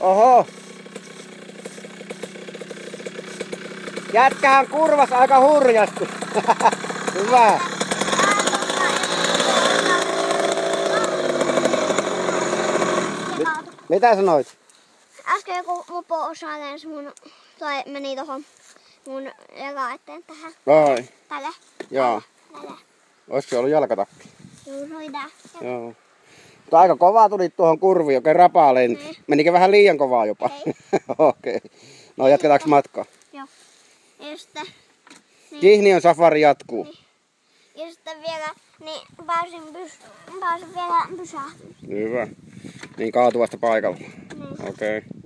Oho. Jätkähän kurvas aika hurjasti. Hyvä. Mitä sanoit? Äsken joku mopo osaa mun, tai meni tohon mun jalka-eteen tähän. Ai. Tälle. Joo. Tälle. Olisiko se ollut jalkatakki? Joo, se oli tää. Joo. Mutta aika kovaa tuli tuohon kurviin, oikein rapaa lenti. Niin. Menikö vähän liian kovaa jopa? Ei. Okei. Okay. No jatketaanko matkaa? Joo. Ja sitten... Niin. Kihniön safari jatkuu. Niin. Ja sitten vielä, niin pääsin vielä pysähtymään. Hyvä. Niin kaatuvasta paikalla. Niin. Okei. Okay.